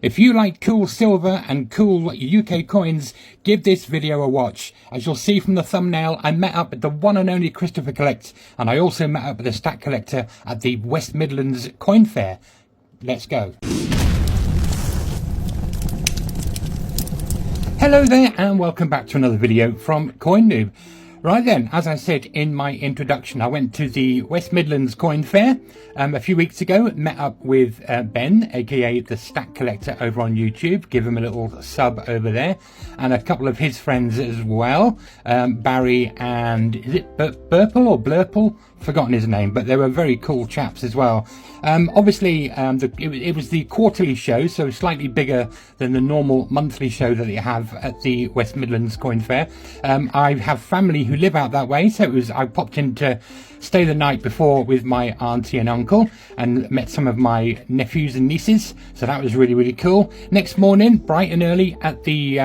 If you like cool silver and cool UK coins, give this video a watch. As you'll see from the thumbnail, I met up with the one and only Christopher Collect, and I also met up with a Stack Collector at the West Midlands Coin Fair. Let's go. Hello there and welcome back to another video from Coin Noob. Right then, as I said in my introduction, I went to the West Midlands Coin Fair a few weeks ago, met up with Ben, aka the Stack Collector over on YouTube. Give him a little sub over there, and a couple of his friends as well, Barry and, is it Burple or Blurple? Forgotten his name, but they were very cool chaps as well. Obviously, it was the quarterly show, so slightly bigger than the normal monthly show that they have at the West Midlands Coin Fair. I have family who live out that way, so I popped in to stay the night before with my auntie and uncle and met some of my nephews and nieces, so that was really, really cool. Next morning, bright and early at the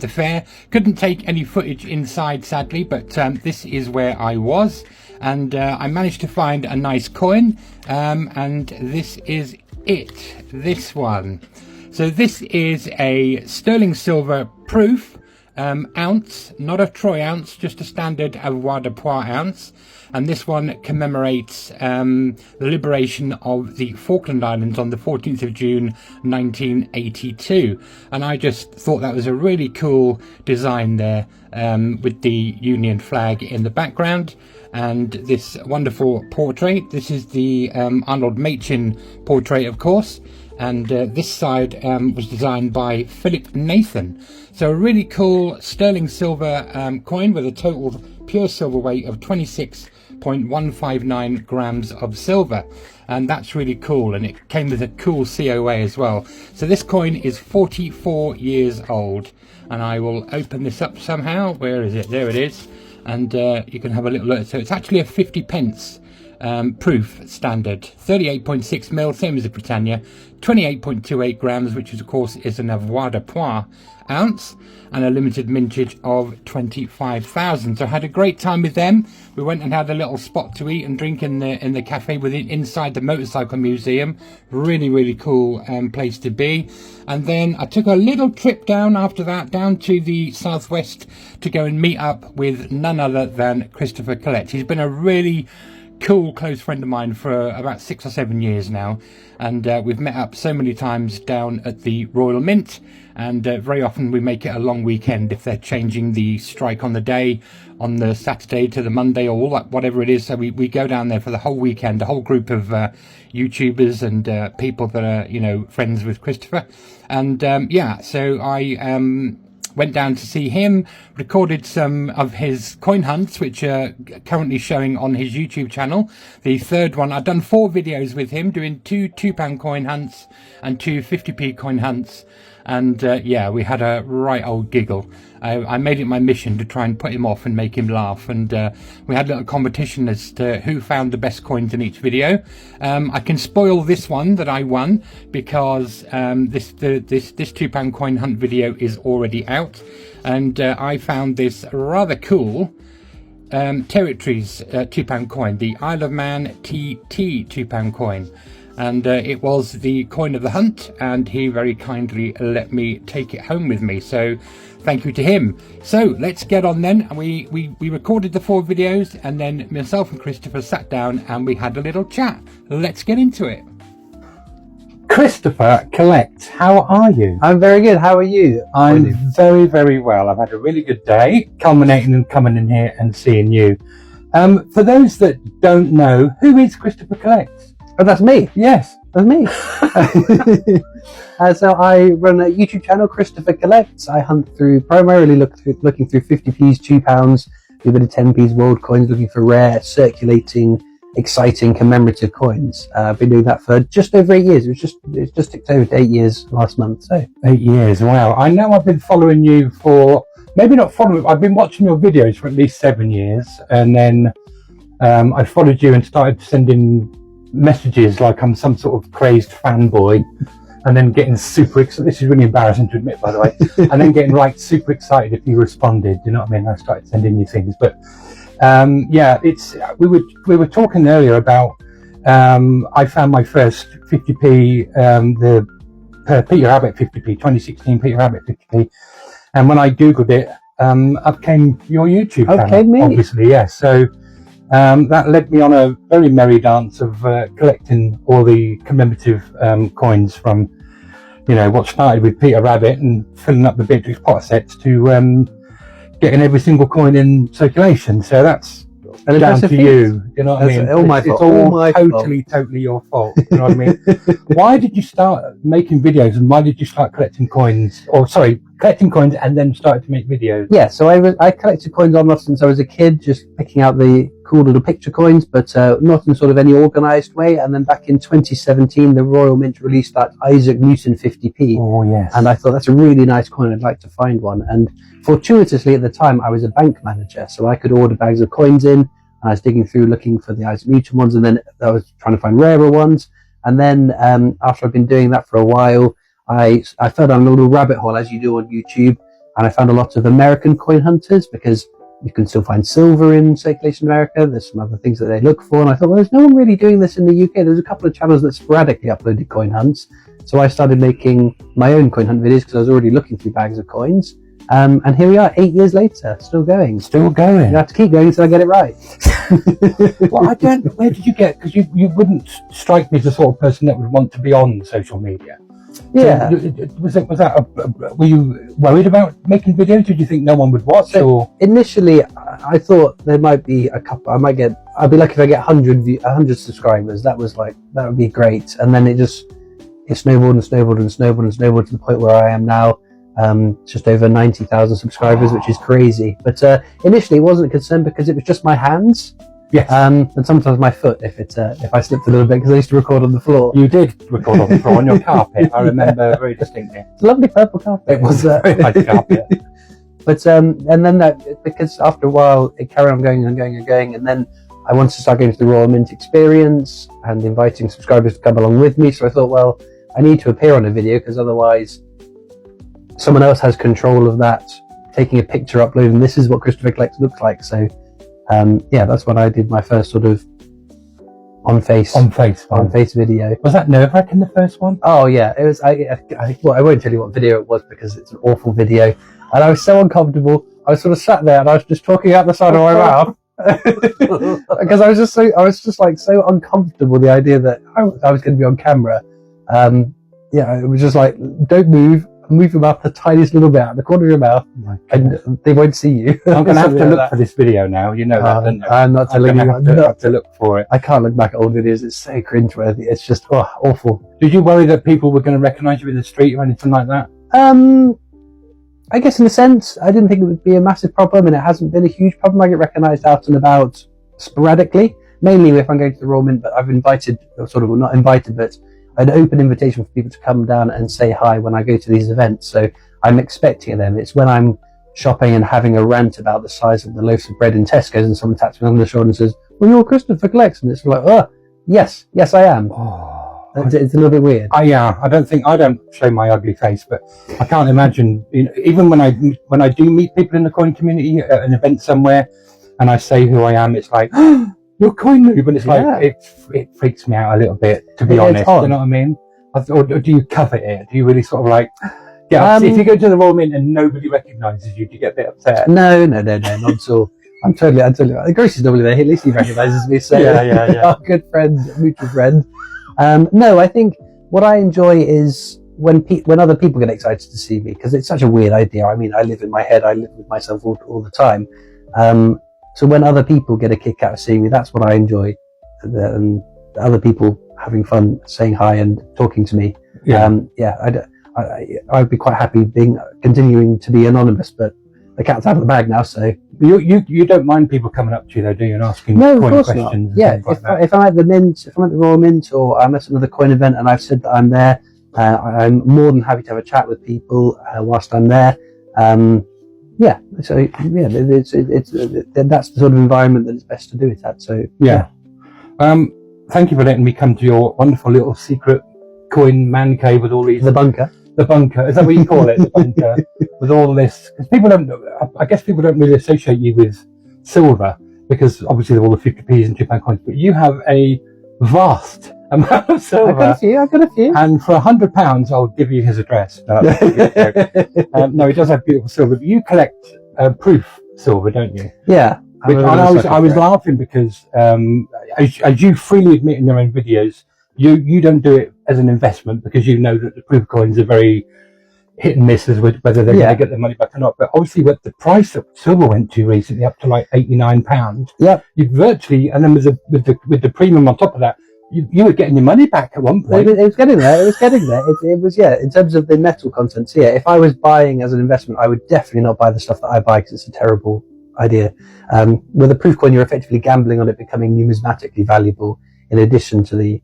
fair. Couldn't take any footage inside, sadly, but this is where I was. And I managed to find a nice coin, and this is it, this one. So this is a sterling silver proof ounce, not a troy ounce, just a standard avoirdupois ounce. And this one commemorates the liberation of the Falkland Islands on the 14th of June 1982. And I just thought that was a really cool design there, with the Union flag in the background. And this wonderful portrait. This is the Arnold Machin portrait, of course. And this side was designed by Philip Nathan. So a really cool sterling silver coin with a total pure silver weight of 26.159 grams of silver. And that's really cool. And it came with a cool COA as well. So this coin is 44 years old. And I will open this up somehow. Where is it? There it is. And you can have a little look. So it's actually a 50 pence proof standard, 38.6 mil, same as the Britannia, 28.28 grams, which is, of course is an avoirdupois ounce, and a limited mintage of 25,000. So I had a great time with them. We went and had a little spot to eat and drink in the cafe inside the motorcycle museum. Really, really cool place to be. And then I took a little trip down after that, down to the southwest to go and meet up with none other than Christopher Collect. He's been a really cool close friend of mine for about 6 or 7 years now, and we've met up so many times down at the Royal Mint, and very often we make it a long weekend if they're changing the strike on the day, on the Saturday to the Monday, or whatever it is. So we go down there for the whole weekend, a whole group of YouTubers and people that are, you know, friends with Christopher. And yeah, so I went down to see him, recorded some of his coin hunts, which are currently showing on his YouTube channel. The third one, I've done 4 videos with him, doing 2 £2 coin hunts and 2 50p coin hunts. And yeah, we had a right old giggle. I made it my mission to try and put him off and make him laugh. And we had a little competition as to who found the best coins in each video. I can spoil this one that I won, because this £2 coin hunt video is already out. And I found this rather cool Territories £2 coin, the Isle of Man TT £2 coin. And it was the coin of the hunt, and he very kindly let me take it home with me, so thank you to him. So let's get on then. We recorded the 4 videos, and then myself and Christopher sat down and we had a little chat. Let's get into it. Christopher Collect, how are you? I'm very good. How are you? I'm very, very well. I've had a really good day, culminating in coming in here and seeing you. For those that don't know, who is Christopher Collect? Oh, that's me. Yes, that's me. So I run a YouTube channel, Christopher Collects. I hunt through, primarily looking through 50p's, £2, do a bit of 10p's, world coins, looking for rare, circulating, exciting, commemorative coins. I've been doing that for just over 8 years. It just ticked over to 8 years last month. So 8 years, wow. I know I've been following you for, maybe not following, I've been watching your videos for at least 7 years, and then I followed you and started sending messages like I'm some sort of crazed fanboy, and then getting super excited. This is really embarrassing to admit, by the way. And then getting like super excited if you responded, you know what I mean? I started sending you things, but yeah, we were talking earlier about I found my first 50p, the Peter Rabbit 50p, 2016 Peter Rabbit 50p. And when I googled it, up came your YouTube channel. Okay, me. Obviously, yes. So that led me on a very merry dance of collecting all the commemorative coins from, you know, what started with Peter Rabbit and filling up the Beatrix Potter sets to getting every single coin in circulation. So that's down to you. You know what I mean? All my fault. It's all totally your fault. You know what I mean? Why did you start making videos, and why did you start collecting coins? Or sorry, collecting coins and then started to make videos? Yeah, so I collected coins almost since I was a kid, just picking out the cool little picture coins, but not in sort of any organised way. And then back in 2017, the Royal Mint released that Isaac Newton 50p. Oh, yes. And I thought that's a really nice coin. I'd like to find one. And fortuitously at the time, I was a bank manager, so I could order bags of coins in. I was digging through looking for the Isaac Newton ones, and then I was trying to find rarer ones. And then after I've been doing that for a while, I fell down a little rabbit hole, as you do on YouTube, and I found a lot of American coin hunters, because you can still find silver in circulation in America. There's some other things that they look for, and I thought, well, there's no one really doing this in the UK. There's a couple of channels that sporadically uploaded coin hunts, so I started making my own coin hunt videos because I was already looking through bags of coins. And here we are, 8 years later, still going. Still going. You have to keep going until I get it right. Well, where did you get, because you wouldn't strike me as the sort of person that would want to be on social media. Yeah. So, were you worried about making videos? Did you think no one would watch? So or initially, I thought there might be a couple. I'd be lucky if I get 100 subscribers. That would be great. And then it snowballed and snowballed and snowballed and snowballed to the point where I am now. Just over 90,000 subscribers, which is crazy. But initially, it wasn't a concern because it was just my hands. yes, And sometimes my foot if I slipped a little bit, because I used to record on the floor. you did record on the floor on your carpet. I remember very distinctly. It's a lovely purple carpet. It was a very nice carpet. But and then because after a while it carried on going and going and going, and then I wanted to start going to the Royal Mint experience and inviting subscribers to come along with me. So I thought, well, I need to appear on a video, because otherwise someone else has control of that, taking a picture, uploading, this is what Christopher Collects looks like. So yeah, that's when I did my first sort of on face video. Was that nerve-wracking, the first one? Oh yeah, it was. Well, I won't tell you what video it was because it's an awful video, and I was so uncomfortable. I was sort of sat there and I was just talking out the side of my mouth because I was just so uncomfortable. The idea that I was going to be on camera. Yeah, it was just like, don't move. Move your mouth the tiniest little bit out of the corner of your mouth, and they won't see you. I'm going to have to look for this video now. You know that, don't you? I'm not telling you. I have to look for it. I can't look back at old videos. It's so cringeworthy. It's just awful. Did you worry that people were going to recognise you in the street or anything like that? I guess in a sense, I didn't think it would be a massive problem, and it hasn't been a huge problem. I get recognised out and about sporadically, mainly if I'm going to the Royal Mint, but I've invited, not invited, but an open invitation for people to come down and say hi when I go to these events. So I'm expecting them. It's when I'm shopping and having a rant about the size of the loaves of bread in Tesco's, and someone taps me on the shoulder and says, well, you're Christopher Collects. And it's like, oh, yes, I am. Oh, it's a little bit weird. I don't show my ugly face, but I can't imagine, even when I do meet people in the coin community at an event somewhere and I say who I am, it's like, your coin noob, and it's like, it freaks me out a little bit, to be honest. You know what I mean? Or do you cover it? Do you really sort of like, if you go to the Royal Mint and nobody recognises you, do you get a bit upset? No, not at all. I'm totally, the Gracie's normally there. At least he recognises me. So yeah. Our good friend, mutual friend. No, I think what I enjoy is when other people get excited to see me, because it's such a weird idea. I mean, I live in my head. I live with myself all the time. So when other people get a kick out of seeing me, that's what I enjoy. And other people having fun, saying hi and talking to me. I'd be quite happy continuing to be anonymous, but the cat's out of the bag now. So you don't mind people coming up to you though, do you, and asking coin questions? Yeah, if I'm at the Mint, if I'm at the Royal Mint, or I'm at another coin event and I've said that I'm there, I'm more than happy to have a chat with people whilst I'm there. That's the sort of environment that it's best to do it at. So yeah. Thank you for letting me come to your wonderful little secret coin man cave with all these. The bunker. The bunker, is that what you call it? The bunker, with all this, because I guess people don't really associate you with silver, because obviously they're all the 50p's and £2 coins, but you have a vast amount of I've got a silver. few. I've got a few. And for £100, I'll give you his address. No, no, he does have beautiful silver. But you collect proof silver, don't you? Yeah. Which, and I was laughing because, as you freely admit in your own videos, you don't do it as an investment because you know that the proof coins are very hit and misses with whether they're going to get their money back or not. But obviously, with the price that silver went to recently, up to like £89, you virtually, and then with the premium on top of that, you were getting your money back at one point. It was getting there. It was getting there. It was, in terms of the metal content. So, if I was buying as an investment, I would definitely not buy the stuff that I buy because it's a terrible idea. With a proof coin, you're effectively gambling on it becoming numismatically valuable in addition to the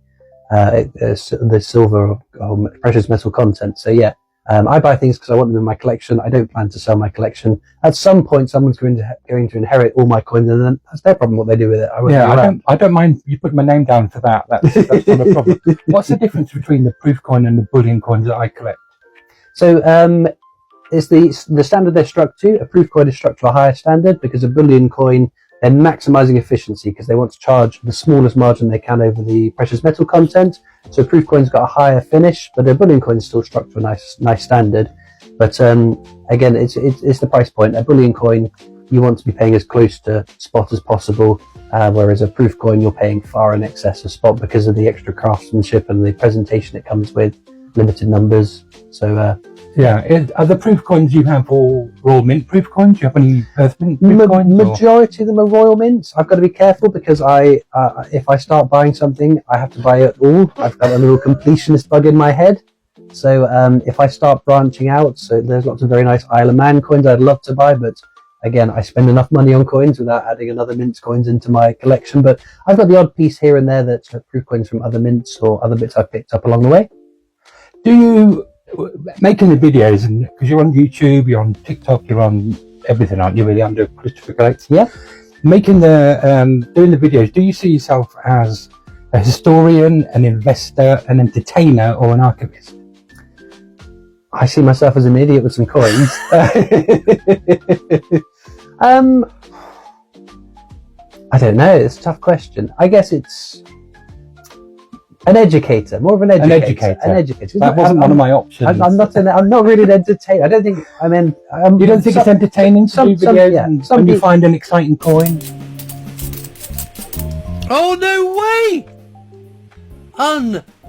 silver or precious metal content. So, I buy things because I want them in my collection. I don't plan to sell my collection. At some point, someone's going to inherit all my coins, and then that's their problem what they do with it. I don't mind you put my name down for that. That's not a problem. What's the difference between the proof coin and the bullion coins that I collect? So it's the standard they're struck to. A proof coin is struck to a higher standard because a bullion coin, they're maximizing efficiency because they want to charge the smallest margin they can over the precious metal content. So a proof coin's got a higher finish, but a bullion coin is still struck to a nice standard. But again, it's the price point. A bullion coin, you want to be paying as close to spot as possible, whereas a proof coin, you're paying far in excess of spot because of the extra craftsmanship and the presentation it comes with, limited numbers. So are the proof coins you have all Royal Mint proof coins? Do you have any Earth Mint proof coins? Majority of them are Royal Mints. I've got to be careful because if I start buying something, I have to buy it all. I've got a little completionist bug in my head. So if I start branching out, so there's lots of very nice Isle of Man coins I'd love to buy, but again, I spend enough money on coins without adding another Mint coins into my collection. But I've got the odd piece here and there that's proof coins from other mints or other bits I've picked up along the way. Do you, making the videos, and because you're on YouTube, you're on TikTok, you're on everything, aren't you, really, under Christopher Collects? Yeah. Making doing the videos, do you see yourself as a historian, an investor, an entertainer, or an archivist? I see myself as an idiot with some coins. I don't know. It's a tough question. I guess it's an educator, more of an educator. An educator. That wasn't one of my options. I'm not really an entertainer. I don't think. I mean, you don't think it's entertaining to do videos when you find an exciting coin? Oh no way!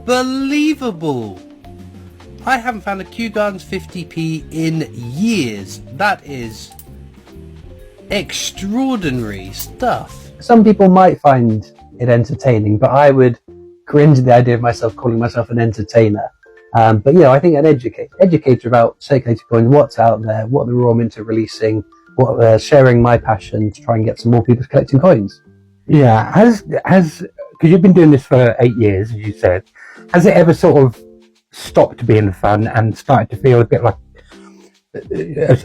Unbelievable! I haven't found a Kew Gardens 50p in years. That is extraordinary stuff. Some people might find it entertaining, but I would cringe at the idea of myself calling myself an entertainer. But I think an educator about circulating coins, what's out there, what the Royal Mint are releasing, what they're sharing my passion to try and get some more people collecting coins. Yeah, because you've been doing this for 8 years, as you said, has it ever sort of stopped being fun and started to feel a bit like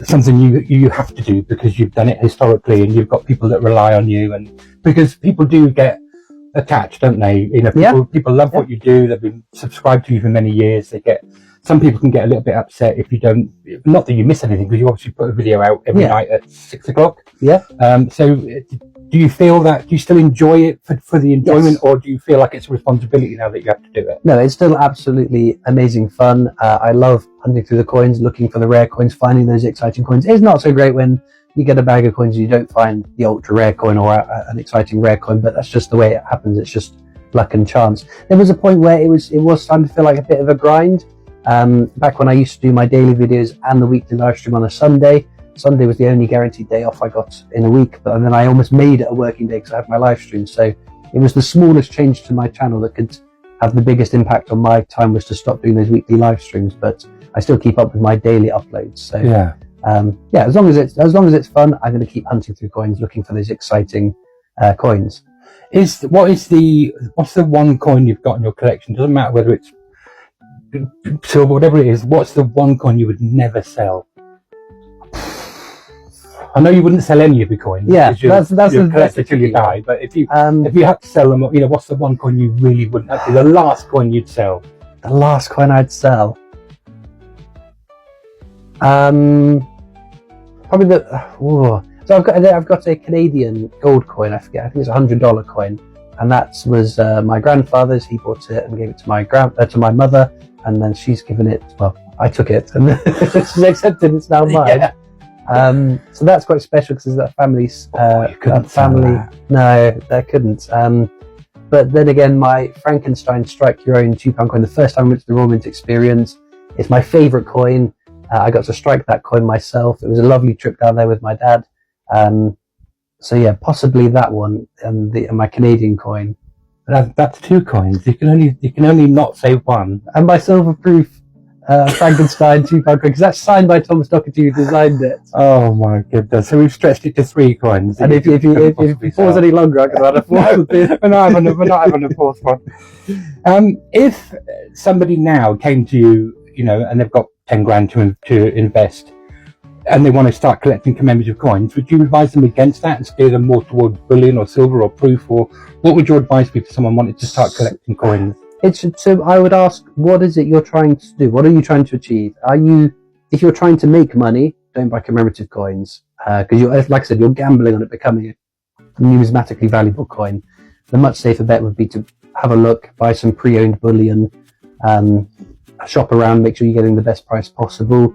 something you have to do because you've done it historically and you've got people that rely on you, and because people do get attached, don't they? People love what you do. They've been subscribed to you for many years. Some people can get a little bit upset if you don't, not that you miss anything, because you obviously put a video out every night at 6 o'clock. Yeah. So do you feel that, do you still enjoy it for the enjoyment, or do you feel like it's a responsibility now that you have to do it? No, it's still absolutely amazing fun. I love hunting through the coins, looking for the rare coins, finding those exciting coins. It's not so great when you get a bag of coins and you don't find the ultra rare coin or an exciting rare coin, but that's just the way it happens. It's just luck and chance. There was a point where it was starting to feel like a bit of a grind. Back when I used to do my daily videos and the weekly live stream on a Sunday. Sunday was the only guaranteed day off I got in a week, and then I almost made it a working day because I had my live stream. So it was the smallest change to my channel that could have the biggest impact on my time, was to stop doing those weekly live streams. But I still keep up with my daily uploads. So as long as it's fun, I'm going to keep hunting through coins, looking for those exciting coins. What's the one coin you've got in your collection? Doesn't matter whether it's silver, whatever it is. What's the one coin you would never sell? I know you wouldn't sell any of your coins. Yeah, that's until you die. But if you had to sell them, what's the one coin you really wouldn't have to? The last coin you'd sell. The last coin I'd sell. Probably so I've got a Canadian gold coin. I forget. I think it's $100 coin. and that was my grandfather's. He bought it and gave it to my mother, and then she's given it. Well, I took it, and she's accepted it's now mine. Yeah. So that's quite special because that family's you couldn't family. that. No, they couldn't. But then again, my Frankenstein Strike Your Own £2 coin, the first time I went to the Royal Mint experience, it's my favourite coin. I got to strike that coin myself. It was a lovely trip down there with my dad. So yeah, possibly that one and my Canadian coin. That's 2 coins. You can only not say one. And my silver proof Frankenstein £2 coin, because that's signed by Thomas Docherty, who designed it. Oh my goodness! So we've stretched it to 3 coins. And if you pause any longer, I can add a fourth. We're not having a 4th one. If somebody now came to you, and they've got 10 grand to invest, and they want to start collecting commemorative coins, would you advise them against that and steer them more towards bullion or silver or proof, or what would your advice be to someone wanting to start collecting coins? So I would ask, what is it you're trying to do? What are you trying to achieve? If you're trying to make money, don't buy commemorative coins, because like I said, you're gambling on it becoming a numismatically valuable coin. The much safer bet would be to have a look, buy some pre-owned bullion, shop around, make sure you're getting the best price possible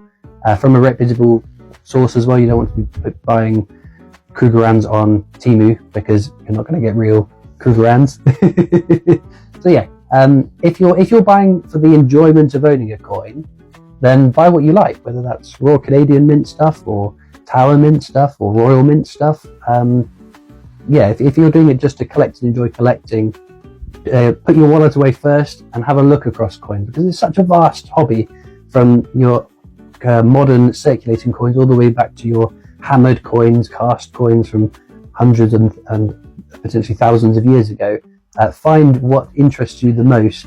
from a reputable source as well. You don't want to be buying Krugerrands on Temu, because you're not going to get real Krugerrands. So yeah, if you're buying for the enjoyment of owning a coin, then buy what you like, whether that's Royal Canadian Mint stuff or Tower Mint stuff or Royal Mint stuff. Yeah, if you're doing it just to collect and enjoy collecting, put your wallet away first and have a look across coins, because it's such a vast hobby, from your modern circulating coins all the way back to your hammered coins, cast coins from hundreds and potentially thousands of years ago. Find what interests you the most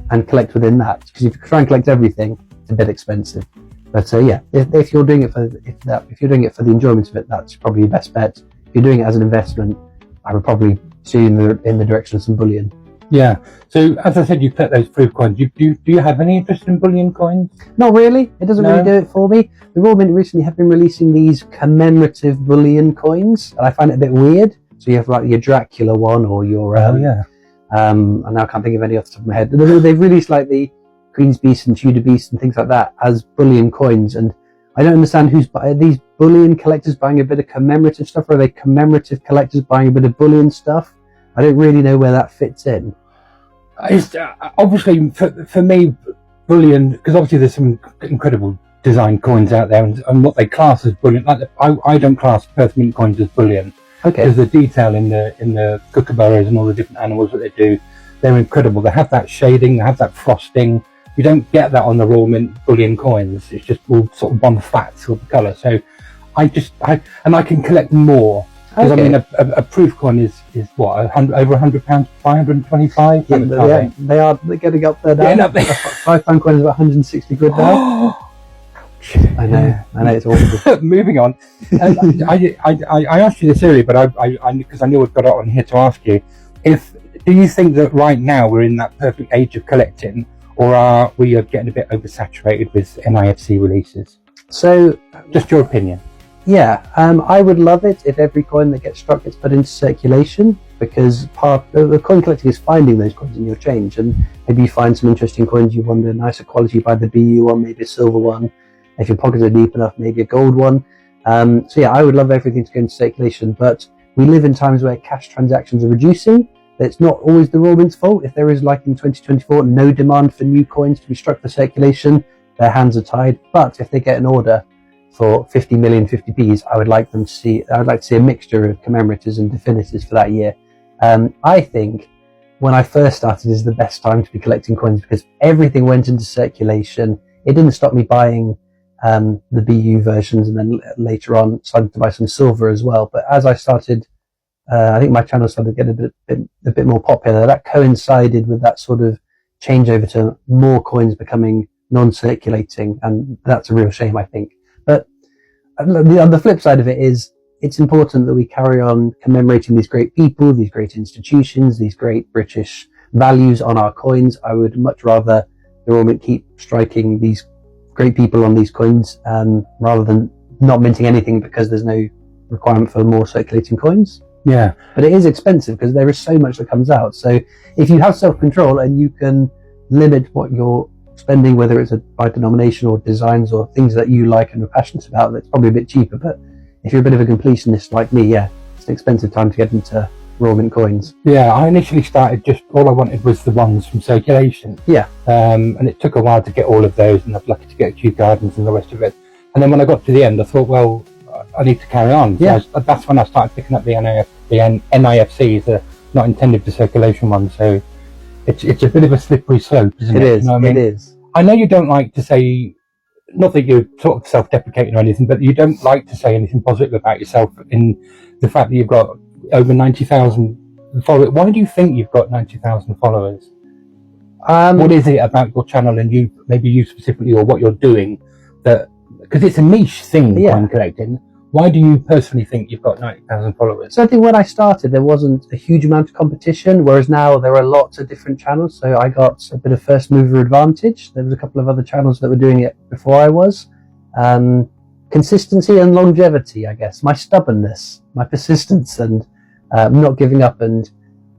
and collect within that, because if you try and collect everything, it's a bit expensive. But yeah, if you're doing it for the enjoyment of it, that's probably your best bet. If you're doing it as an investment, I would probably steer you in the direction of some bullion. Yeah. So as I said, you put those proof coins. Do you have any interest in bullion coins? Not really. It doesn't really do it for me. The Royal Mint recently have been releasing these commemorative bullion coins, and I find it a bit weird. So you have like your Dracula one, or your and now I can't think of any off the top of my head. They've released like the Queen's Beast and Tudor Beast and things like that as bullion coins, and I don't understand are these bullion collectors buying a bit of commemorative stuff, or are they commemorative collectors buying a bit of bullion stuff? I don't really know where that fits in. It's, obviously, for me, bullion, because obviously there's some incredible design coins out there, and what they class as bullion. Like I don't class Perth Mint coins as bullion. Okay. There's the detail in the kookaburras and all the different animals that they do. They're incredible. They have that shading, they have that frosting. You don't get that on the Royal Mint bullion coins. It's just all sort of one flat sort of colour. So I can collect more. Because I mean, a proof coin is what, over £100, 525. Yeah, they're getting up there now. £5 coin is about 160 quid now. I know, it's awful. Moving on. I asked you this earlier, but because I knew I'd got it on here to ask you, do you think that right now we're in that perfect age of collecting, or are we getting a bit oversaturated with NIFC releases? So, just your opinion. Yeah, I would love it if every coin that gets struck gets put into circulation, because part of the coin collecting is finding those coins in your change, and maybe you find some interesting coins you want a nicer quality, by the BU one, maybe a silver one. If your pockets are deep enough, maybe a gold one. So yeah, I would love everything to go into circulation, but we live in times where cash transactions are reducing. It's not always the Royal Mint's fault. If there is, like in 2024, no demand for new coins to be struck for circulation, their hands are tied. But if they get an order for 50 million 50p's, I would like to see a mixture of commemoratives and definitives for that year. I think when I first started is the best time to be collecting coins, because everything went into circulation. It didn't stop me buying the BU versions, and then later on started to buy some silver as well. But as I started, I think my channel started to get a bit more popular. That coincided with that sort of changeover to more coins becoming non-circulating, and that's a real shame, I think. But on the flip side of it is, it's important that we carry on commemorating these great people, these great institutions, these great British values on our coins. I would much rather the Royal Mint keep striking these great people on these coins, rather than not minting anything because there's no requirement for more circulating coins. Yeah. But it is expensive because there is so much that comes out. So if you have self-control and you can limit what you're spending, whether it's by denomination or designs or things that you like and are passionate about, that's probably a bit cheaper. But if you're a bit of a completionist like me, yeah, it's an expensive time to get into raw mint coins. Yeah, I initially started just, all I wanted was the ones from circulation. Yeah. And it took a while to get all of those, and I was lucky to get Kew Gardens and the rest of it. And then when I got to the end, I thought, well, I need to carry on. Yeah. So that's when I started picking up the NIFCs, the not intended for circulation ones. So it's a bit of a slippery slope, isn't it? It is. You know what I mean? It is. I know you don't like to say, not that you're sort of self-deprecating or anything, but you don't like to say anything positive about yourself in the fact that you've got over 90,000 followers. Why do you think you've got 90,000 followers? What is it about your channel and maybe you specifically, or what you're doing, that, because it's a niche thing, coin collecting. Why do you personally think you've got 90,000 followers? So I think when I started, there wasn't a huge amount of competition, whereas now there are lots of different channels. So I got a bit of first mover advantage. There was a couple of other channels that were doing it before I was. Consistency and longevity, I guess. My stubbornness, my persistence, and not giving up. And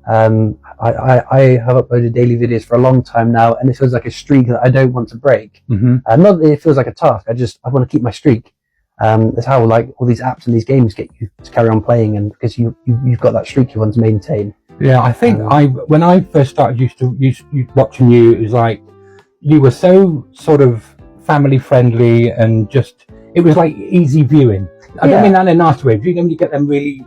I have uploaded daily videos for a long time now, and it feels like a streak that I don't want to break. Mm-hmm. Not that it feels like a task. I want to keep my streak. That's how like all these apps and these games get you to carry on playing, and because you've got that streak you want to maintain. Yeah, I think when I first started watching you, it was like you were so sort of family friendly and just, it was like easy viewing. I don't mean that in a nice way. Do you normally get them really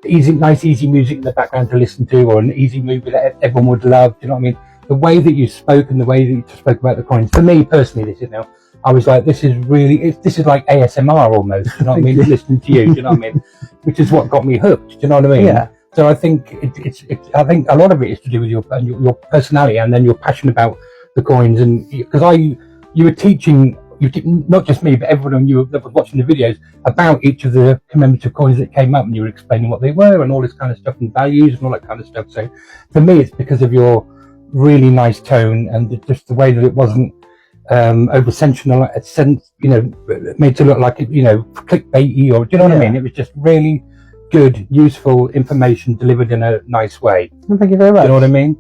nice easy music in the background to listen to, or an easy movie that everyone would love? Do you know what I mean? The way that you spoke and the way that you spoke about the coins, for me personally, I was like, this is like ASMR almost, you know what I mean? Listening to you, do you know what I mean? Which is what got me hooked, do you know what I mean? Yeah. So I think I think a lot of it is to do with your personality, and then your passion about the coins. And because you were teaching, not just me, but everyone that was watching the videos about each of the commemorative coins that came up, and you were explaining what they were and all this kind of stuff, and values and all that kind of stuff. So for me, it's because of your really nice tone and just the way that it wasn't over sensational, made to look like clickbaity, or do you know what I mean? It was just really good, useful information delivered in a nice way. Well, thank you very much. Do you know what I mean?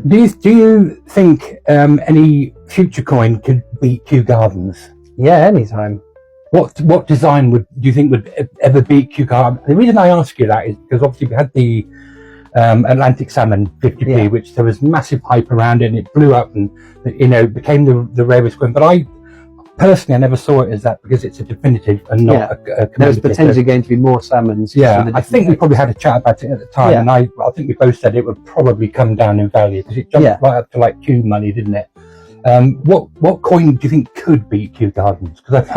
Do you think any future coin could beat Kew Gardens? Yeah, anytime. What design do you think would ever beat Kew Gardens? The reason I ask you that is because obviously we had the Atlantic Salmon 50p, which there was massive hype around it, and it blew up and became the rarest coin. But I personally never saw it as that, because it's a definitive and not a There's potentially going to be more salmons. Yeah, I think we probably had a chat about it at the time, and I think we both said it would probably come down in value because it jumped right up to like Kew money, didn't it? What coin do you think could beat Kew Gardens? Because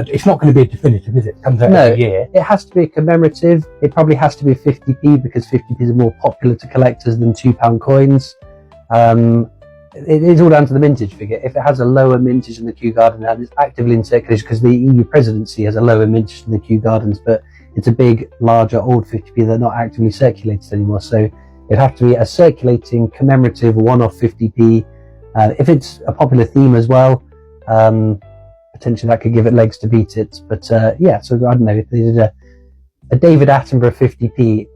it's not going to be a definitive, is it? It comes out every year. It has to be a commemorative. It probably has to be a 50p, because 50p's are more popular to collectors than £2 coins. It is all down to the mintage figure. If it has a lower mintage than the Kew Garden and it's actively in circulation, because the EU presidency has a lower mintage than the Kew Gardens, but it's a big, larger, old 50p, they're not actively circulated anymore. So it'd have to be a circulating, commemorative, one-off 50p. If it's a popular theme as well, potentially that could give it legs to beat it. But so I don't know, if they did a David Attenborough 50p,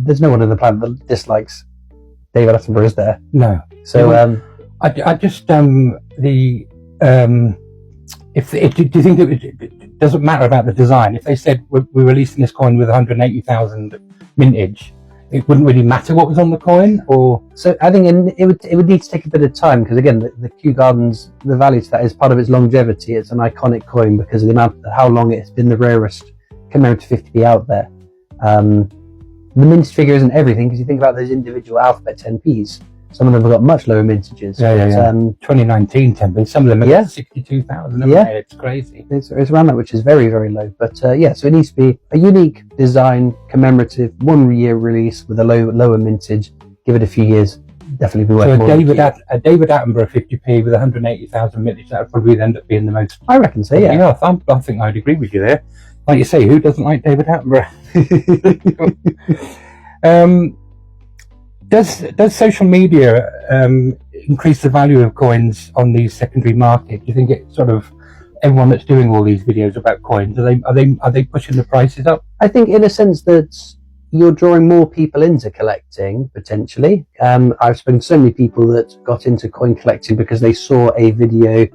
there's no one on the planet that dislikes David Attenborough, is there? No. So I just do you think it doesn't matter about the design? If they said we're releasing this coin with 180,000 mintage, it wouldn't really matter what was on the coin, or? So I think it would need to take a bit of time, because again, the Kew Gardens, the value to that is part of its longevity. It's an iconic coin because of the amount, how long it's been the rarest commemorative 50p out there. The mintage figure isn't everything, because you think about those individual alphabet 10p's. Some of them have got much lower mintages. 2019 10p. Some of them are 62,000. Yeah, it's crazy. It's around that, which is very, very low. But so it needs to be a unique design, commemorative, 1 year release with a lower mintage. Give it a few years, definitely be worth more. So a David Attenborough 50p with 180,000 mintage, that would probably end up being the most. I reckon so. Yeah. Yeah, I think I'd agree with you there. Like you say, who doesn't like David Attenborough? Does social media increase the value of coins on the secondary market? Do you think it sort of, everyone that's doing all these videos about coins, are they pushing the prices up? I think in a sense that you're drawing more people into collecting, potentially. I've spoken to so many people that got into coin collecting because they saw a video.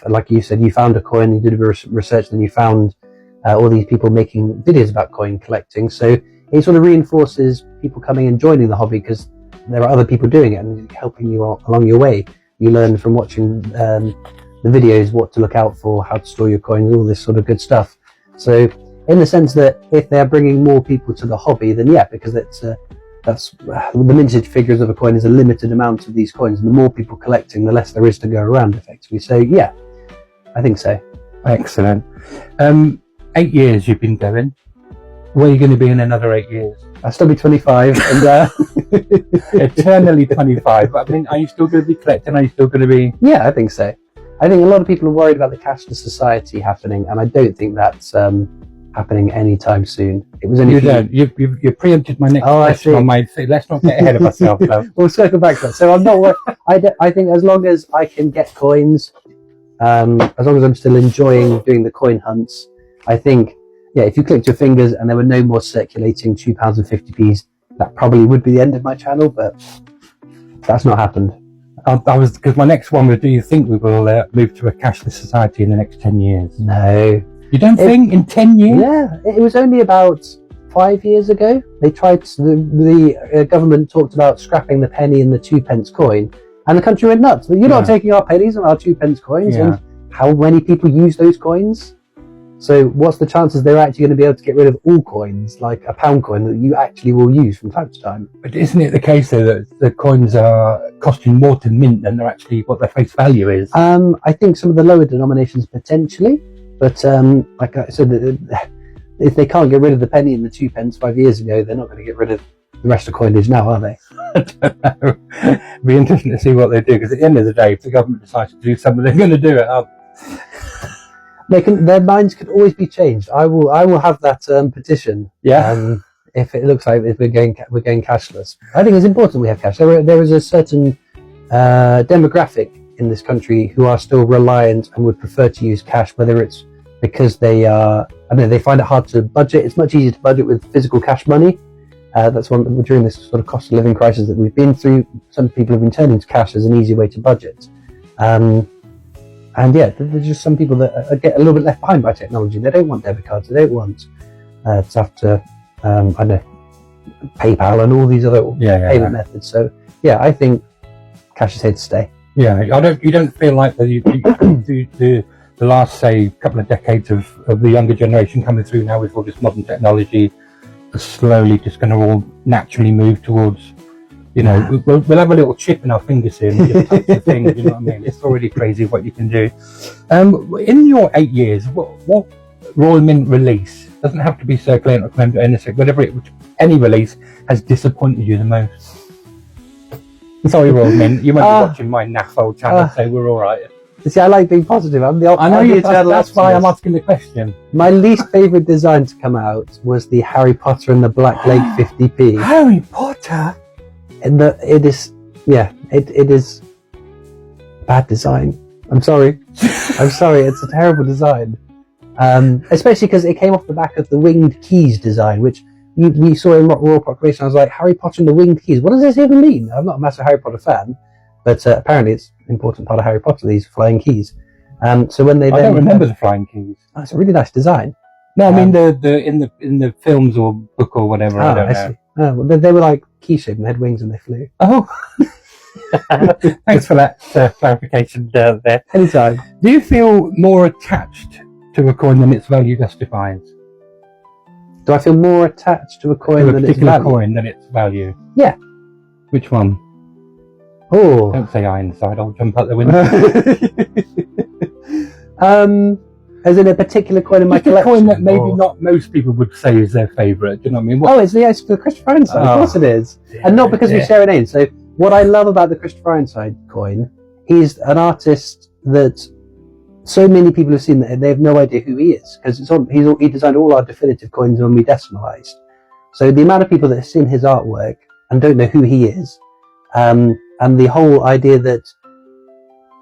Like you said, you found a coin, you did a bit of research, then you found all these people making videos about coin collecting. So it sort of reinforces people coming and joining the hobby because there are other people doing it and helping you along your way. You learn from watching the videos what to look out for, how to store your coins, all this sort of good stuff. So in the sense that if they're bringing more people to the hobby, then yeah, because that's the mintage figures of a coin is a limited amount of these coins, and the more people collecting, the less there is to go around, effectively. So yeah, I think so. Excellent. 8 years you've been going. Where are you going to be in another 8 years? I'll still be 25 and eternally 25. But I mean, are you still going to be collecting? Are you still going to be? Yeah, I think so. I think a lot of people are worried about the cashless society happening, and I don't think that's happening anytime soon. It was only you preempted my next question on my. Let's not get ahead of ourselves. We'll circle back to that. So I'm not worried. I think as long as I can get coins, as long as I'm still enjoying doing the coin hunts, I think, yeah, if you clicked your fingers and there were no more circulating £2 and 50p's, that probably would be the end of my channel, but that's not happened. Because my next one was, do you think we will move to a cashless society in the next 10 years? No. You don't think in 10 years? Yeah, it was only about 5 years ago. They tried, the government talked about scrapping the penny and the 2p coin, and the country went nuts. You're not taking our pennies and our 2p coins, and how many people use those coins? So what's the chances they're actually going to be able to get rid of all coins, like a pound coin that you actually will use from time to time? But isn't it the case though that the coins are costing more to mint than they're actually what their face value is? I think some of the lower denominations potentially, but like I said, if they can't get rid of the penny and the 2p 5 years ago, they're not going to get rid of the rest of coinage now, are they? I don't know. It'd be interesting to see what they do, because at the end of the day, if the government decides to do something, they're going to do it. Their minds could always be changed. I will have that petition. Yeah. If it looks like we're going cashless, I think it's important we have cash. There is a certain demographic in this country who are still reliant and would prefer to use cash, whether it's because they find it hard to budget. It's much easier to budget with physical cash money. That's one during this sort of cost of living crisis that we've been through. Some people have been turning to cash as an easy way to budget. And yeah, there's just some people that get a little bit left behind by technology. They don't want debit cards. They don't want to have to, I don't know, PayPal and all these other payment methods. So yeah, I think cash is here to stay. Yeah, you don't feel like the last, say, couple of decades of the younger generation coming through now with all this modern technology are slowly just going to all naturally move towards, we'll have a little chip in our fingers here and just touch the thing, you know what I mean? It's already crazy what you can do. In your 8 years, what Royal Mint release, doesn't have to be circulating or anything, whatever any release has disappointed you the most? Sorry, Royal Mint, you might be watching my naff old channel, so we're all right. See, I like being positive. I know that's why I'm asking the question. My least favourite design to come out was the Harry Potter and the Black Lake 50p. Harry Potter? And it is bad design. I'm sorry. It's a terrible design. Especially because it came off the back of the Winged Keys design, which we saw in Royal Proclamation. I was like, Harry Potter and the Winged Keys. What does this even mean? I'm not a massive Harry Potter fan, but apparently it's an important part of Harry Potter, these flying keys. So when I don't remember the flying keys. Oh, it's a really nice design. No, I mean in the films or book or whatever. I don't know. See. Oh, well, they were like key shaped and they had wings and they flew. Oh, thanks for that clarification there. Anytime. Do you feel more attached to a coin than its value justifies? Do I feel more attached to a coin than its value? Coin than its value? Yeah. Which one? Oh. Don't say I inside. I'll jump out the window. As in a particular coin in my collection? A coin that maybe not most people would say is their favourite. Do you know what I mean? It's the Christopher Ironside. Of course it is. And not because we share a name. So what I love about the Christopher Ironside coin, he's an artist that so many people have seen that they have no idea who he is, because he designed all our definitive coins when we decimalised. So the amount of people that have seen his artwork and don't know who he is, and the whole idea that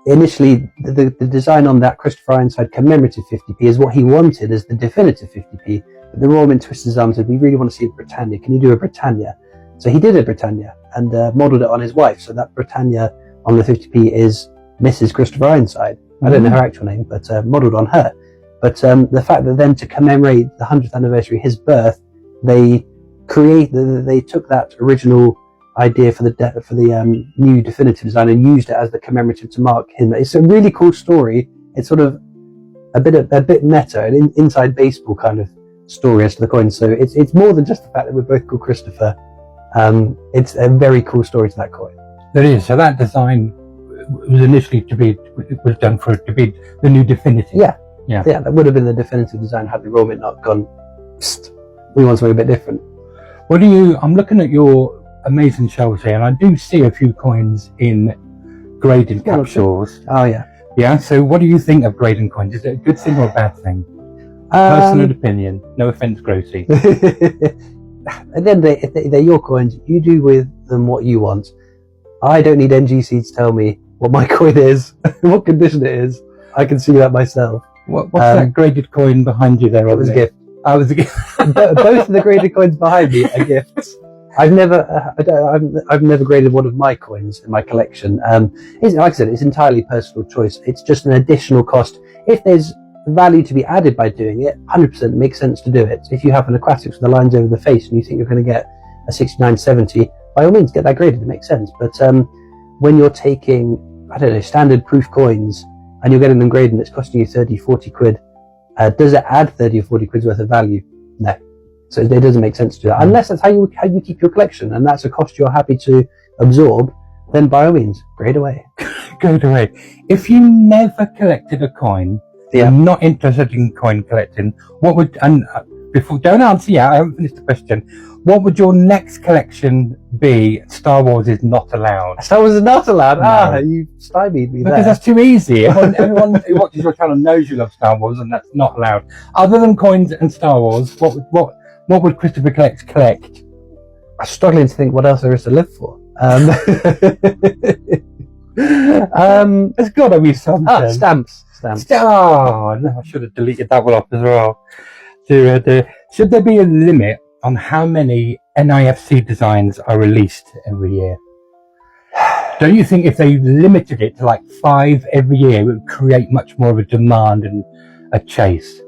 initially the design on that Christopher Ironside commemorative 50p is what he wanted as the definitive 50p, But the Royal Mint twisted his arm and said, we really want to see a Britannia. Can you do a Britannia? So he did a Britannia and modelled it on his wife. So that Britannia on the 50p is Mrs. Christopher Ironside. I don't know her actual name, but modelled on her. But the fact that then to commemorate the 100th anniversary of his birth, they took that original idea for the new definitive design and used it as the commemorative to mark him. It's a really cool story. It's sort of a bit meta, an inside baseball kind of story as to the coin. So it's more than just the fact that we're both called Christopher. It's a very cool story to that coin. There is. So that design was initially done for it to be the new definitive. Yeah, that would have been the definitive design had the Royal Mint not gone, psst, we want something a bit different. I'm looking at your amazing shelves here, and I do see a few coins in graded capsules. Oh yeah. Yeah, so what do you think of graded coins? Is it a good thing or a bad thing? Personal opinion. No offence, Grossy. At the end of the day, if they're your coins, you do with them what you want. I don't need NGC to tell me what my coin is, what condition it is. I can see that myself. What's that graded coin behind you there? It was a gift. I was a gift. Both of the graded coins behind me are gifts. I've never graded one of my coins in my collection. Like I said, it's entirely personal choice. It's just an additional cost. If there's value to be added by doing it, 100% makes sense to do it. If you have an aquatics with the lines over the face and you think you're going to get a 6970, by all means get that graded. It makes sense. But when you're taking, I don't know, standard proof coins and you're getting them graded and it's costing you 30, 40 quid, does it add 30 or 40 quid's worth of value? No. So it doesn't make sense to do that. Unless that's how you keep your collection and that's a cost you're happy to absorb, then by all means, grade away. Grade away. If you never collected a coin, you're not interested in coin collecting, don't answer yet, I haven't finished the question. What would your next collection be? Star Wars is not allowed. Star Wars is not allowed? No. You stymied me there. Because that's too easy. Everyone who watches your channel knows you love Star Wars, and that's not allowed. Other than coins and StarArs, what would Christopher collect? I'm struggling to think what else there is to live for. There's got to be something. Stamps. Oh, no, I should have deleted that one off as well. Should there be a limit on how many NIFC designs are released every year? Don't you think if they limited it to like 5 every year, it would create much more of a demand and a chase?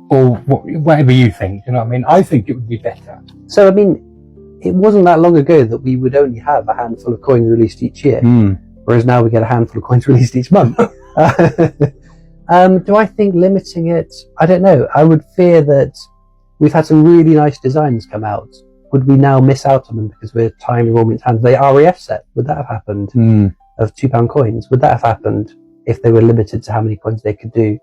Or whatever you think, you know what I mean? I think it would be better. So, I mean, it wasn't that long ago that we would only have a handful of coins released each year, whereas now we get a handful of coins released each month. Do I think limiting it? I don't know. I would fear that we've had some really nice designs come out. Would we now miss out on them because we're tying the Royal Mint hands? The RAF set, would that have happened? Of £2 coins, would that have happened if they were limited to how many coins they could do?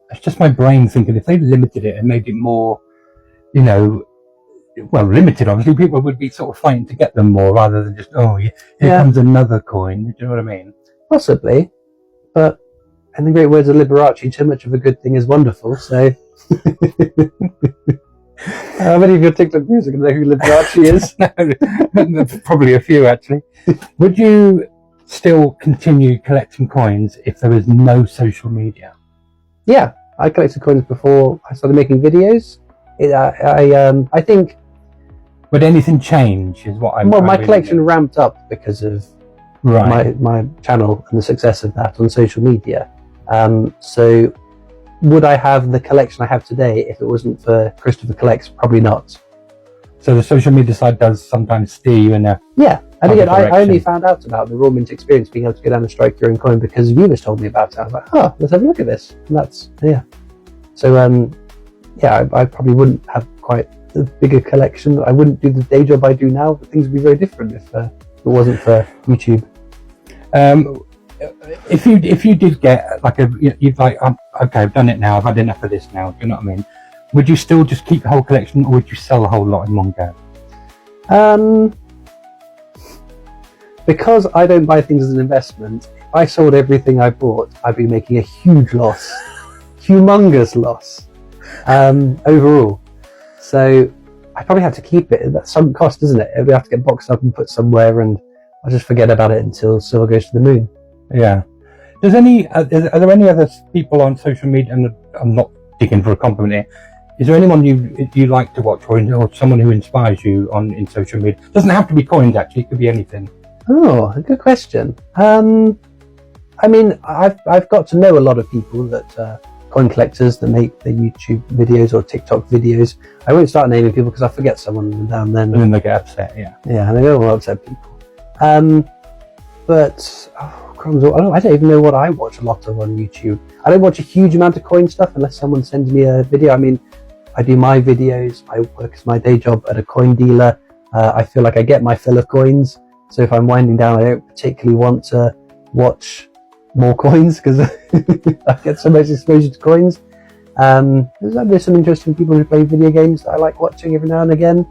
It's just my brain thinking if they limited it and made it more, limited, obviously, people would be sort of fighting to get them more rather than just, here comes another coin. Do you know what I mean? Possibly, but in the great words of Liberace, too much of a good thing is wonderful, so... How many of your TikTok viewers are going to know who Liberace is? Probably a few, actually. Would you still continue collecting coins if there was no social media? Yeah, I collected coins before I started making videos. I think... Would anything change, is what I'm... Well, my collection ramped up because of my channel and the success of that on social media. So... Would I have the collection I have today if it wasn't for Christopher Collects? Probably not. So the social media side does sometimes steer you in a... Yeah, and again, I only found out about the Royal Mint experience, being able to go down and strike your own coin because viewers told me about it. I was like, let's have a look at this. And that's, So, I probably wouldn't have quite a bigger collection. I wouldn't do the day job I do now. Things would be very different if it wasn't for YouTube. If you did get you'd like, okay, I've done it now, I've had enough of this now, do you know what I mean? Would you still just keep the whole collection, or would you sell the whole lot in one go? Because I don't buy things as an investment, if I sold everything I bought, I'd be making a huge loss. Humongous loss. Overall. So I probably have to keep it. That's some cost, isn't it? We have to get boxed up and put somewhere, and I'll just forget about it until Silver goes to the moon. Yeah. Are there any other people on social media, and I'm not digging for a compliment here, Is there anyone you like to watch, or someone who inspires you in social media? Doesn't have to be coins, actually. It could be anything. Oh, a good question. I mean, I've got to know a lot of people that coin collectors that make the YouTube videos or TikTok videos. I won't start naming people because I forget someone now and then. And then they get upset, yeah. Yeah, and they don't want to upset people. But crumbs, I don't even know what I watch a lot of on YouTube. I don't watch a huge amount of coin stuff unless someone sends me a video. I mean, I do my videos. I work as my day job at a coin dealer. I feel like I get my fill of coins. So if I'm winding down, I don't particularly want to watch more coins because I get so much exposure to coins. There's some interesting people who play video games that I like watching every now and again.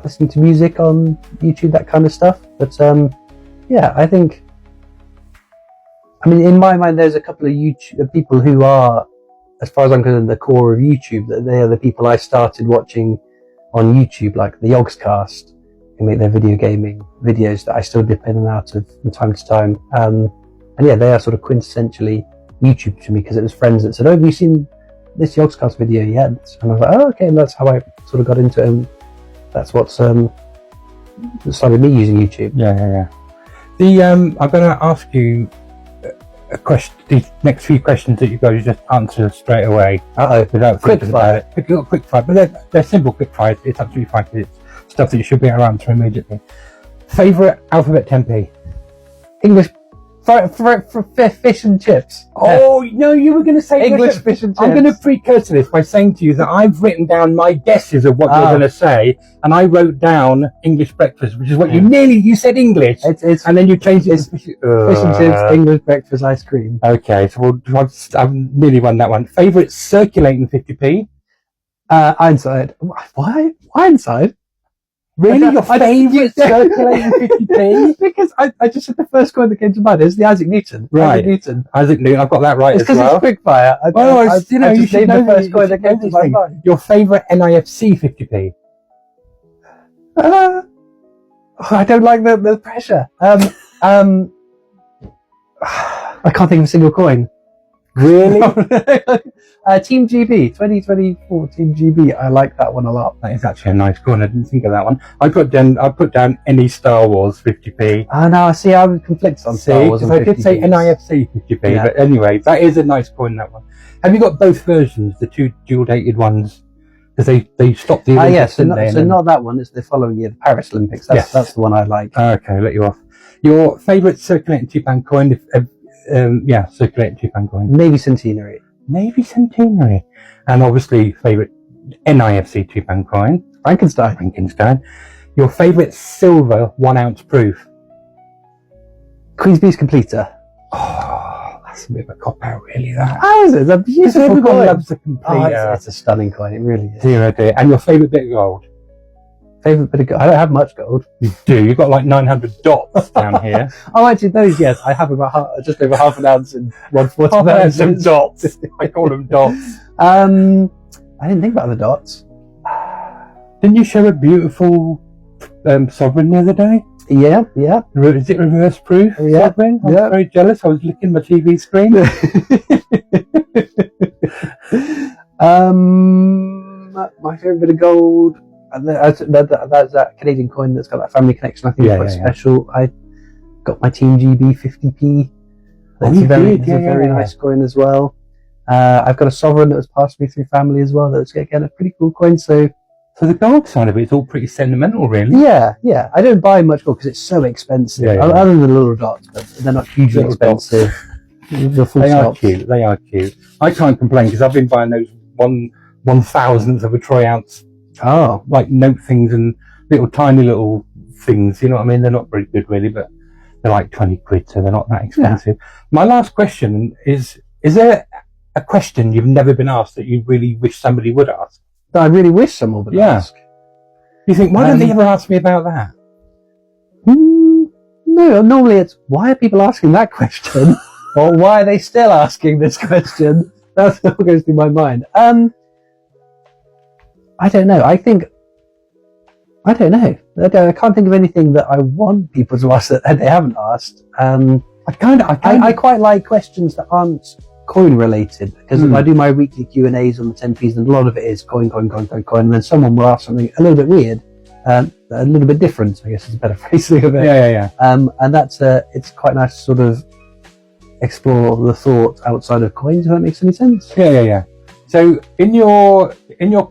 Listening to music on YouTube, that kind of stuff. But yeah, I think, I mean, in my mind, there's a couple of YouTube people who are, as far as I'm concerned, the core of YouTube. That they are the people I started watching on YouTube, like the Yogscast, who make their video gaming videos that I still dip in and out of from time to time. And yeah, they are sort of quintessentially YouTube to me because it was friends that said, "Oh, have you seen this Yogscast video yet?" And I was like, "Oh, okay." And that's how I sort of got into it. And that's what started me using YouTube. Yeah. I'm going to ask you a question. These next few questions that you guys just answer straight away. Without Quick thinking fire. about it. Quick fire, but they're simple quick fires. It's absolutely fine. It's stuff that you should be able to answer immediately. Favorite alphabet 10p? English for fish and chips. Oh no, you were going to say English fish and chips. I'm going to precursor this by saying to you that I've written down my guesses of what you're going to say, and I wrote down English breakfast, which is what you said English, It's and then you changed it to fish and chips, English breakfast, ice cream. Okay, so I've nearly won that one. Favorite circulating 50p? Ironside. Why Ironside? Really? Your favourite circulating 50p? Because I just said the first coin that came to mind is the Isaac Newton. Right. Isaac Newton. I've got that right It's as because well. it's quickfire. You should know the first coin that came to my mind. Your favourite NIFC 50p? I don't like the pressure. I can't think of a single coin. Really? Team GB, 2024 Team GB. I like that one a lot. That is actually a nice coin. I didn't think of that one. I put down any Star Wars 50p. No, see, I was conflicted on Star Wars. Because I did say NIFC 50p, Yeah. but anyway, that is a nice coin, that one. Have you got both versions, the two dual-dated ones? Because they stopped the Olympics, yes, didn't they? so not that one. It's the following year, the Paris Olympics. That's the one I like. Okay, let you off. Your favourite circulating £2 coin? Circulating £2 coin. Navy Centenary. Navy Centenary. And obviously, favourite NIFC £2 coin? Frankenstein. Your favourite silver 1 ounce proof? Queen's Beast Completer. Oh, that's a bit of a cop out, really, that. How is it? It's a beautiful Everyone coin. loves a completer. It's a stunning coin. It really is. Dear, oh dear. And your favourite bit of gold? Favourite bit of gold? I don't have much gold. You do. You've got like 900 dots down here. Oh, actually, those, yes. I have about just over half an ounce and 1/4 of an ounce. Some dots. I call them dots. I didn't think about the dots. Didn't you show a beautiful sovereign the other day? Yeah. Is it reverse proof? Yeah. Sovereign? I was very jealous. I was licking my TV screen. My favourite bit of gold. That's that Canadian coin that's got that family connection. I think it's quite special. I got my Team GB 50p. It's a very nice coin as well. I've got a sovereign that was passed me through family as well. That's again a pretty cool coin. So the gold side of it is all pretty sentimental, really. Yeah. I don't buy much gold because it's so expensive. Other than the little dots, but they're not hugely expensive. They are cute. I can't complain because I've been buying those 1/1000th of a troy ounce. Oh, like note things and tiny little things. You know what I mean? They're not very good, really, but they're like 20 quid, so they're not that expensive. Yeah. My last question is there a question you've never been asked that you really wish somebody would ask? That I really wish someone would ask? You think, why don't they ever ask me about that? No, normally it's, why are people asking that question? Or why are they still asking this question? That's what goes through my mind. I don't know. I don't know. I can't think of anything that I want people to ask that they haven't asked. I quite like questions that aren't coin related, because I do my weekly Q&As on the 10p's, and a lot of it is coin, and then someone will ask something a little bit weird, a little bit different, I guess is a better phrasing of it. Yeah. And that's it's quite nice to sort of explore the thought outside of coins, if that makes any sense. Yeah. So in your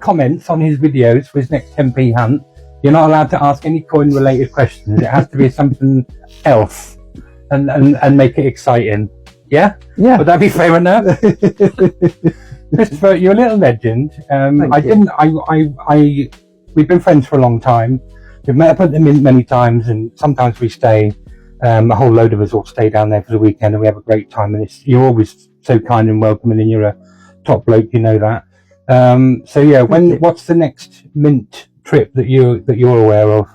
comments on his videos for his next 10p hunt, you're not allowed to ask any coin related questions. It has to be something else, and make it exciting. Yeah? Yeah. Would that be fair enough? Christopher, you're a little legend. We've been friends for a long time. We've met up at the Mint many times, and sometimes we stay. A whole load of us all stay down there for the weekend, and we have a great time. And you're always so kind and welcoming, and you're a top bloke, you know that. So yeah, what's the next Mint trip that you're aware of?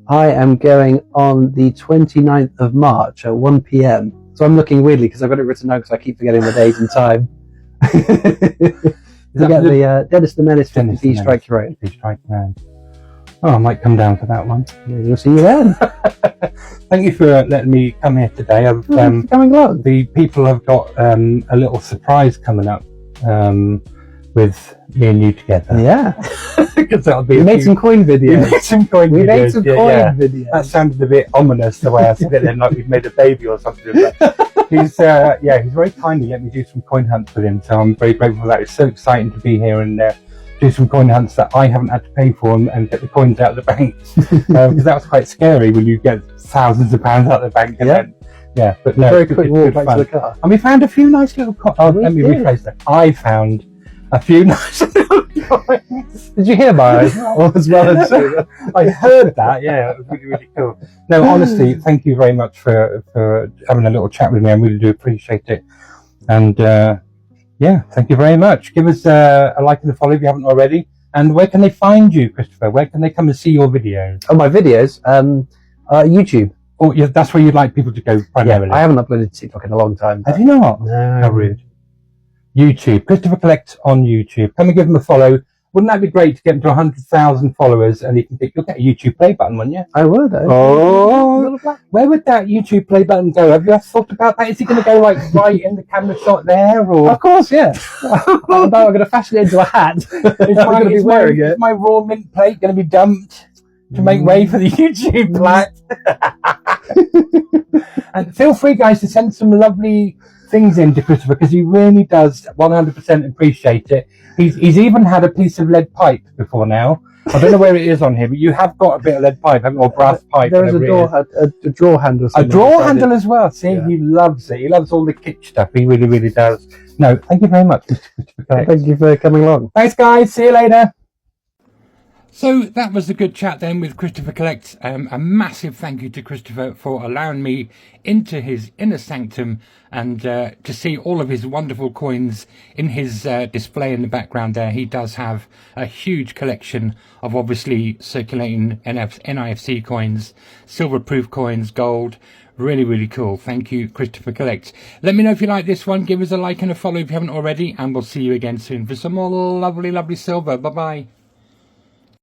I am going on the 29th of March at 1 p.m. So I'm looking weirdly because I've got it written down because I keep forgetting the date and time. You get the Dennis the Menace 50p Strike Your Own. Strike Your Own. Oh, I might come down for that one. Yeah, you'll see you then. Thank you for letting me come here today. Coming along. The people have got a little surprise coming up with me and you together. Yeah. Because that'll be We made some coin videos. We made some coin videos. That sounded a bit ominous the way I said it then, like we'd made a baby or something. But he's very kindly let me do some coin hunts with him, so I'm very grateful for that. It's so exciting to be here and do some coin hunts that I haven't had to pay for and get the coins out of the bank, because that was quite scary when you get thousands of pounds out of the bank and then but no, very quick walk back to the car. And we found a few nice little let me rephrase that. I found a few nice little coins. Did you hear mine? As well as I heard that. Yeah, it was really, really cool. No, honestly, thank you very much for having a little chat with me. I really do appreciate it. And thank you very much. Give us a like and a follow if you haven't already. And where can they find you, Christopher? Where can they come and see your videos? Oh, my videos? YouTube. Oh, yeah, that's where you'd like people to go primarily. Yeah, I haven't uploaded to TikTok in a long time. Have you not? No. How rude. YouTube. Christopher Collects on YouTube. Come and give him a follow. Wouldn't that be great to get him to 100,000 followers, and you'll get a YouTube play button, wouldn't you? I would. Oh, where would that YouTube play button go? Have you ever thought about that? Is he going to go like right in the camera shot there, or? Of course, yeah. I'm going to fashion it into a hat. Is my raw mint plate going to be dumped to make way for the YouTube plat? And feel free, guys, to send some lovely things in to Christopher, because he really does 100% appreciate it. He's even had a piece of lead pipe before now. I don't know where it is on here, but you have got a bit of lead pipe, haven't you, or brass pipe. There is a draw handle. A draw handle as well. See, He loves it. He loves all the kitsch stuff. He really, really does. No, thank you very much, Mr. Christopher Collects. Thank you for coming along. Thanks, guys. See you later. So that was a good chat then with Christopher Collects. A massive thank you to Christopher for allowing me into his inner sanctum and to see all of his wonderful coins in his display in the background there. He does have a huge collection of obviously circulating NIFC coins, silver-proof coins, gold. Really, really cool. Thank you, Christopher Collects. Let me know if you like this one. Give us a like and a follow if you haven't already, and we'll see you again soon for some more lovely, lovely silver. Bye-bye.